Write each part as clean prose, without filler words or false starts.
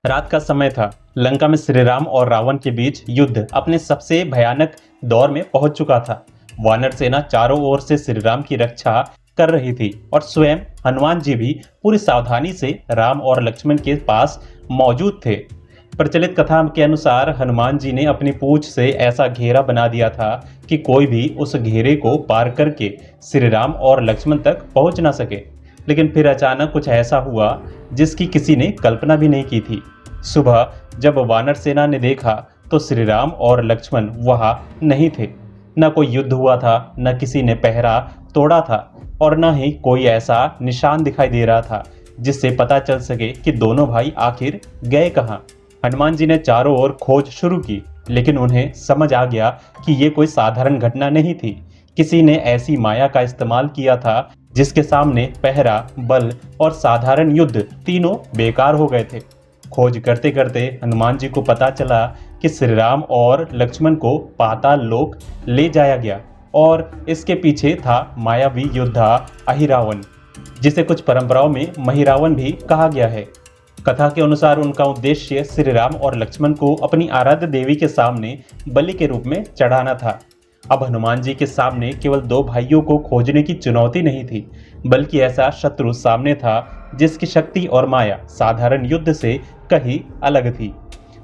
रात का समय था। लंका में श्री राम और रावण के बीच युद्ध अपने सबसे भयानक दौर में पहुंच चुका था। वानर सेना चारों ओर से श्री राम की रक्षा कर रही थी और स्वयं हनुमान जी भी पूरी सावधानी से राम और लक्ष्मण के पास मौजूद थे। प्रचलित कथा के अनुसार हनुमान जी ने अपनी पूंछ से ऐसा घेरा बना दिया था कि कोई भी उस घेरे को पार करके श्री राम और लक्ष्मण तक पहुंच ना सके। लेकिन फिर अचानक कुछ ऐसा हुआ जिसकी किसी ने कल्पना भी नहीं की थी। सुबह जब वानर सेना ने देखा तो श्री राम और लक्ष्मण वहां नहीं थे। न कोई युद्ध हुआ था, न किसी ने पहरा तोड़ा था और न ही कोई ऐसा निशान दिखाई दे रहा था जिससे पता चल सके कि दोनों भाई आखिर गए कहाँ। हनुमान जी ने चारों ओर खोज शुरू की, लेकिन उन्हें समझ आ गया कि ये कोई साधारण घटना नहीं थी। किसी ने ऐसी माया का इस्तेमाल किया था जिसके सामने पहरा, बल और साधारण युद्ध तीनों बेकार हो गए थे। खोज करते करते हनुमान जी को पता चला कि श्री राम और लक्ष्मण को पाताल लोक ले जाया गया और इसके पीछे था मायावी योद्धा अहिरावण, जिसे कुछ परंपराओं में महिरावण भी कहा गया है। कथा के अनुसार उनका उद्देश्य श्री राम और लक्ष्मण को अपनी आराध्य देवी के सामने बलि के रूप में चढ़ाना था। अब हनुमान जी के सामने केवल दो भाइयों को खोजने की चुनौती नहीं थी, बल्कि ऐसा शत्रु सामने था जिसकी शक्ति और माया साधारण युद्ध से कहीं अलग थी।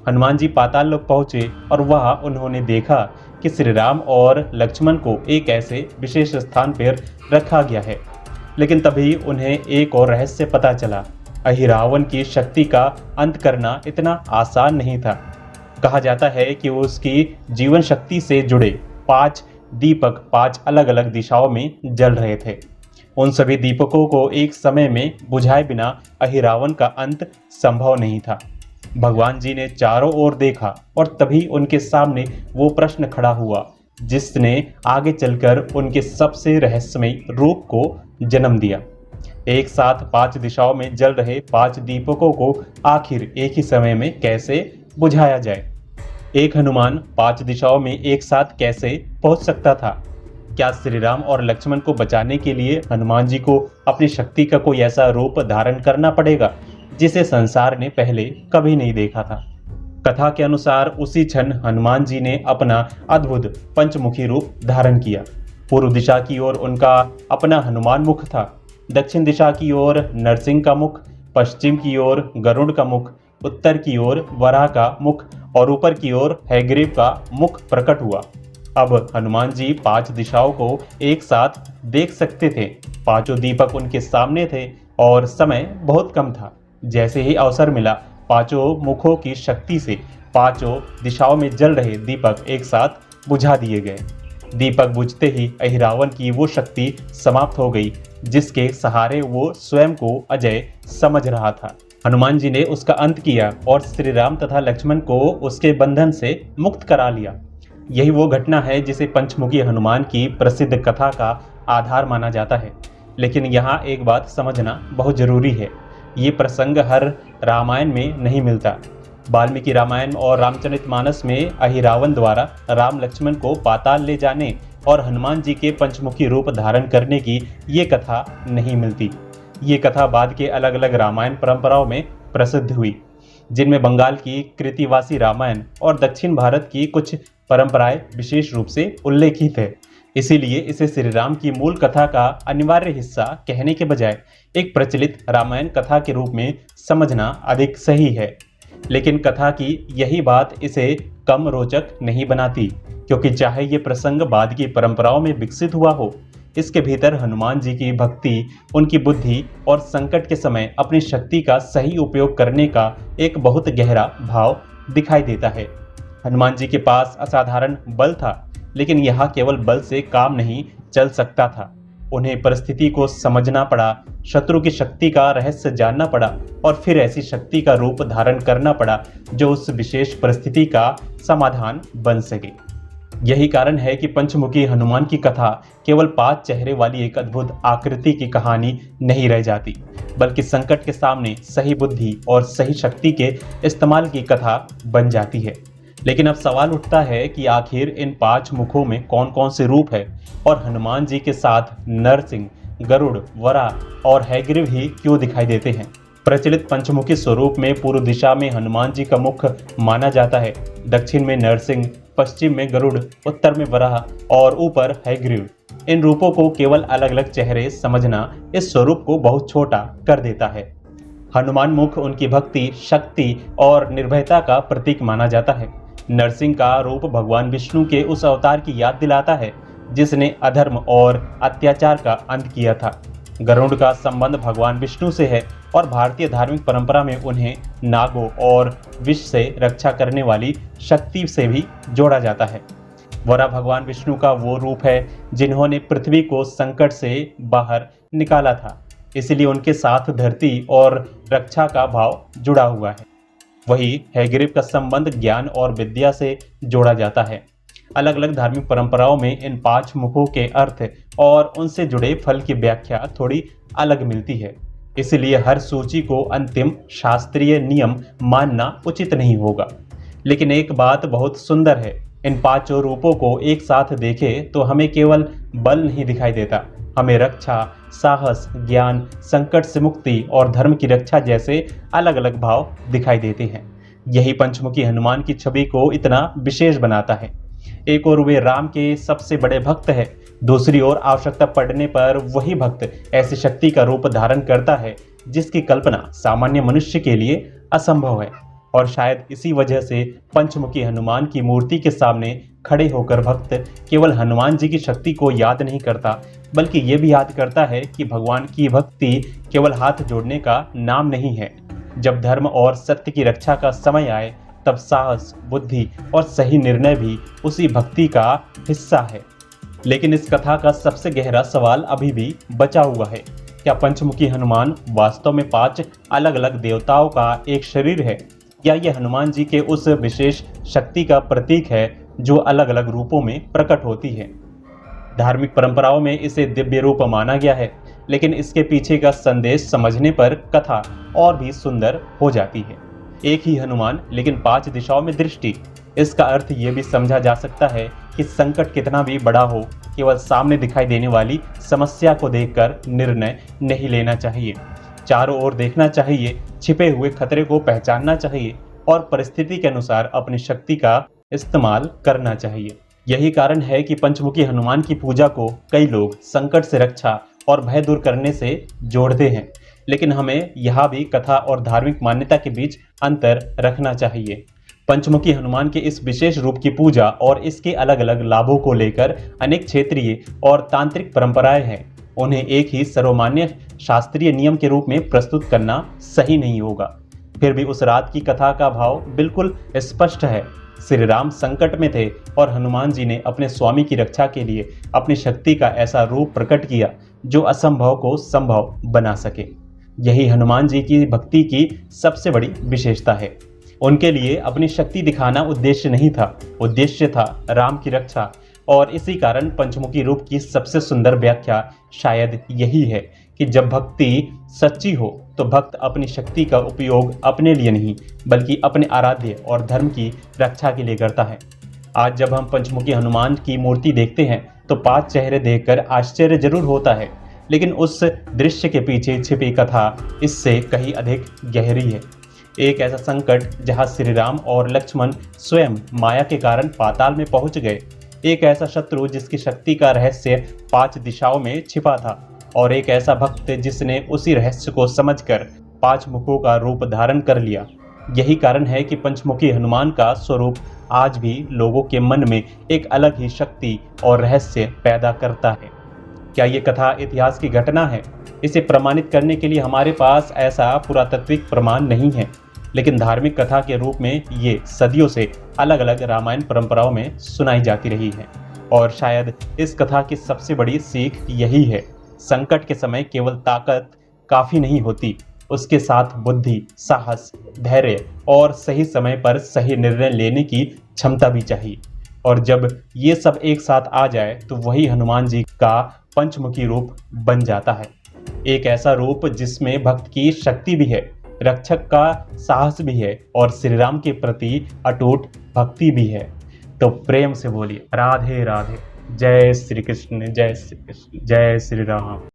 हनुमान जी पाताल लोक पहुंचे और वहां उन्होंने देखा कि श्री राम और लक्ष्मण को एक ऐसे विशेष स्थान पर रखा गया है। लेकिन तभी उन्हें एक और रहस्य पता चला। अहिरावण की शक्ति का अंत करना इतना आसान नहीं था। कहा जाता है कि उसकी जीवन शक्ति से जुड़े 5 दीपक 5 अलग अलग दिशाओं में जल रहे थे। उन सभी दीपकों को एक समय में बुझाए बिना अहिरावण का अंत संभव नहीं था। भगवान जी ने चारों ओर देखा और तभी उनके सामने वो प्रश्न खड़ा हुआ जिसने आगे चलकर उनके सबसे रहस्यमय रूप को जन्म दिया। एक साथ 5 दिशाओं में जल रहे 5 दीपकों को आखिर एक ही समय में कैसे बुझाया जाए? एक हनुमान 5 दिशाओं में एक साथ कैसे पहुंच सकता था? क्या श्री राम और लक्ष्मण को बचाने के लिए हनुमान जी को अपनी शक्ति का कोई ऐसा रूप धारण करना पड़ेगा जिसे संसार ने पहले कभी नहीं देखा था? कथा के अनुसार उसी क्षण हनुमान जी ने अपना अद्भुत पंचमुखी रूप धारण किया। पूर्व दिशा की ओर उनका अपना हनुमान मुख था, दक्षिण दिशा की ओर नरसिंह का मुख, पश्चिम की ओर गरुड़ का मुख, उत्तर की ओर वराह का मुख और ऊपर की ओर हैग्रीव का मुख प्रकट हुआ। अब हनुमान जी 5 दिशाओं को एक साथ देख सकते थे। पांचों दीपक उनके सामने थे और समय बहुत कम था। जैसे ही अवसर मिला, पांचों मुखों की शक्ति से पांचों दिशाओं में जल रहे दीपक एक साथ बुझा दिए गए। दीपक बुझते ही अहिरावण की वो शक्ति समाप्त हो गई जिसके सहारे वो स्वयं को अजय समझ रहा था। हनुमान जी ने उसका अंत किया और श्री राम तथा लक्ष्मण को उसके बंधन से मुक्त करा लिया। यही वो घटना है जिसे पंचमुखी हनुमान की प्रसिद्ध कथा का आधार माना जाता है। लेकिन यहाँ एक बात समझना बहुत जरूरी है, ये प्रसंग हर रामायण में नहीं मिलता। वाल्मीकि रामायण और रामचरितमानस में अहिरावण द्वारा राम लक्ष्मण को पाताल ले जाने और हनुमान जी के पंचमुखी रूप धारण करने की ये कथा नहीं मिलती। ये कथा बाद के अलग अलग रामायण परंपराओं में प्रसिद्ध हुई, जिनमें बंगाल की कृतिवासी रामायण और दक्षिण भारत की कुछ परंपराएं विशेष रूप से उल्लेखित है। इसीलिए इसे श्री राम की मूल कथा का अनिवार्य हिस्सा कहने के बजाय एक प्रचलित रामायण कथा के रूप में समझना अधिक सही है। लेकिन कथा की यही बात इसे कम रोचक नहीं बनाती, क्योंकि चाहे ये प्रसंग बाद की परंपराओं में विकसित हुआ हो, इसके भीतर हनुमान जी की भक्ति, उनकी बुद्धि और संकट के समय अपनी शक्ति का सही उपयोग करने का एक बहुत गहरा भाव दिखाई देता है। हनुमान जी के पास असाधारण बल था, लेकिन यहाँ केवल बल से काम नहीं चल सकता था। उन्हें परिस्थिति को समझना पड़ा, शत्रु की शक्ति का रहस्य जानना पड़ा और फिर ऐसी शक्ति का रूप धारण करना पड़ा जो उस विशेष परिस्थिति का समाधान बन सके। यही कारण है कि पंचमुखी हनुमान की कथा केवल 5 चेहरे वाली एक अद्भुत आकृति की कहानी नहीं रह जाती, बल्कि संकट के सामने सही बुद्धि और सही शक्ति के इस्तेमाल की कथा बन जाती है। लेकिन अब सवाल उठता है कि आखिर इन 5 मुखों में कौन कौन से रूप है और हनुमान जी के साथ नरसिंह, गरुड़, वराह और हैग्रीव ही क्यों दिखाई देते हैं? प्रचलित पंचमुखी स्वरूप में पूर्व दिशा में हनुमान जी का मुख माना जाता है, दक्षिण में नरसिंह, पश्चिम में गरुड़, उत्तर में वराह और ऊपर हयग्रीव। इन रूपों को केवल अलग अलग चेहरे समझना इस स्वरूप को बहुत छोटा कर देता है। हनुमान मुख उनकी भक्ति, शक्ति और निर्भयता का प्रतीक माना जाता है। नरसिंह का रूप भगवान विष्णु के उस अवतार की याद दिलाता है जिसने अधर्म और अत्याचार का अंत किया था। गरुड़ का संबंध भगवान विष्णु से है और भारतीय धार्मिक परंपरा में उन्हें नागों और विष से रक्षा करने वाली शक्ति से भी जोड़ा जाता है। वराह भगवान विष्णु का वो रूप है जिन्होंने पृथ्वी को संकट से बाहर निकाला था, इसलिए उनके साथ धरती और रक्षा का भाव जुड़ा हुआ है। वही हयग्रीव का संबंध ज्ञान और विद्या से जोड़ा जाता है। अलग अलग धार्मिक परंपराओं में इन 5 मुखों के अर्थ और उनसे जुड़े फल की व्याख्या थोड़ी अलग मिलती है, इसलिए हर सूची को अंतिम शास्त्रीय नियम मानना उचित नहीं होगा। लेकिन एक बात बहुत सुंदर है, इन 5 रूपों को एक साथ देखें तो हमें केवल बल नहीं दिखाई देता, हमें रक्षा, साहस, ज्ञान, संकट से मुक्ति और धर्म की रक्षा जैसे अलग अलग भाव दिखाई देते हैं। यही पंचमुखी हनुमान की छवि को इतना विशेष बनाता है। एक ओर वे राम के सबसे बड़े भक्त है, दूसरी ओर आवश्यकता पड़ने पर वही भक्त ऐसी शक्ति का रूप धारण करता है जिसकी कल्पना सामान्य मनुष्य के लिए असंभव है। और शायद इसी वजह से पंचमुखी हनुमान की मूर्ति के सामने खड़े होकर भक्त केवल हनुमान जी की शक्ति को याद नहीं करता, बल्कि ये भी याद करता है कि भगवान की भक्ति केवल हाथ जोड़ने का नाम नहीं है। जब धर्म और सत्य की रक्षा का समय आए तब साहस, बुद्धि और सही निर्णय भी उसी भक्ति का हिस्सा है। लेकिन इस कथा का सबसे गहरा सवाल अभी भी बचा हुआ है, क्या पंचमुखी हनुमान वास्तव में 5 अलग अलग देवताओं का एक शरीर है, या यह हनुमान जी के उस विशेष शक्ति का प्रतीक है जो अलग अलग रूपों में प्रकट होती है। धार्मिक परंपराओं में इसे दिव्य रूप माना गया है, लेकिन इसके पीछे का संदेश समझने पर कथा और भी सुंदर हो जाती है। एक ही हनुमान लेकिन 5 दिशाओं में दृष्टि। इसका अर्थ ये भी समझा जा सकता है कि संकट कितना भी बड़ा हो, केवल सामने दिखाई देने वाली समस्या को देखकर निर्णय नहीं लेना चाहिए। चारों ओर देखना चाहिए, छिपे हुए खतरे को पहचानना चाहिए और परिस्थिति के अनुसार अपनी शक्ति का इस्तेमाल करना चाहिए। यही कारण है कि पंचमुखी हनुमान की पूजा को कई लोग संकट से रक्षा और भय दूर करने से जोड़ते हैं, लेकिन हमें यहाँ भी कथा और धार्मिक मान्यता के बीच अंतर रखना चाहिए। पंचमुखी हनुमान के इस विशेष रूप की पूजा और इसके अलग अलग लाभों को लेकर अनेक क्षेत्रीय और तांत्रिक परंपराएं हैं। उन्हें एक ही सर्वमान्य शास्त्रीय नियम के रूप में प्रस्तुत करना सही नहीं होगा। फिर भी उस रात की कथा का भाव बिल्कुल स्पष्ट है। श्री राम संकट में थे और हनुमान जी ने अपने स्वामी की रक्षा के लिए अपनी शक्ति का ऐसा रूप प्रकट किया जो असंभव को संभव बना सके। यही हनुमान जी की भक्ति की सबसे बड़ी विशेषता है। उनके लिए अपनी शक्ति दिखाना उद्देश्य नहीं था, उद्देश्य था राम की रक्षा। और इसी कारण पंचमुखी रूप की सबसे सुंदर व्याख्या शायद यही है कि जब भक्ति सच्ची हो तो भक्त अपनी शक्ति का उपयोग अपने लिए नहीं बल्कि अपने आराध्य और धर्म की रक्षा के लिए करता है। आज जब हम पंचमुखी हनुमान की मूर्ति देखते हैं तो 5 चेहरे देखकर आश्चर्य जरूर होता है, लेकिन उस दृश्य के पीछे छिपी कथा इससे कहीं अधिक गहरी है। एक ऐसा संकट जहां श्री राम और लक्ष्मण स्वयं माया के कारण पाताल में पहुंच गए, एक ऐसा शत्रु जिसकी शक्ति का रहस्य 5 दिशाओं में छिपा था, और एक ऐसा भक्त जिसने उसी रहस्य को समझकर 5 मुखों का रूप धारण कर लिया। यही कारण है कि पंचमुखी हनुमान का स्वरूप आज भी लोगों के मन में एक अलग ही शक्ति और रहस्य पैदा करता है। क्या ये कथा इतिहास की घटना है? इसे प्रमाणित करने के लिए हमारे पास ऐसा पुरातात्विक प्रमाण नहीं है, लेकिन धार्मिक कथा के रूप में ये सदियों से अलग अलग रामायण परंपराओं में सुनाई जाती रही है। और शायद इस कथा की सबसे बड़ी सीख यही है, संकट के समय केवल ताकत काफ़ी नहीं होती, उसके साथ बुद्धि, साहस, धैर्य और सही समय पर सही निर्णय लेने की क्षमता भी चाहिए। और जब ये सब एक साथ आ जाए तो वही हनुमान जी का पंचमुखी रूप बन जाता है। एक ऐसा रूप जिसमें भक्त की शक्ति भी है, रक्षक का साहस भी है और श्री राम के प्रति अटूट भक्ति भी है। तो प्रेम से बोलिए राधे राधे। जय श्री कृष्ण, जय श्री कृष्ण, जय श्री राम।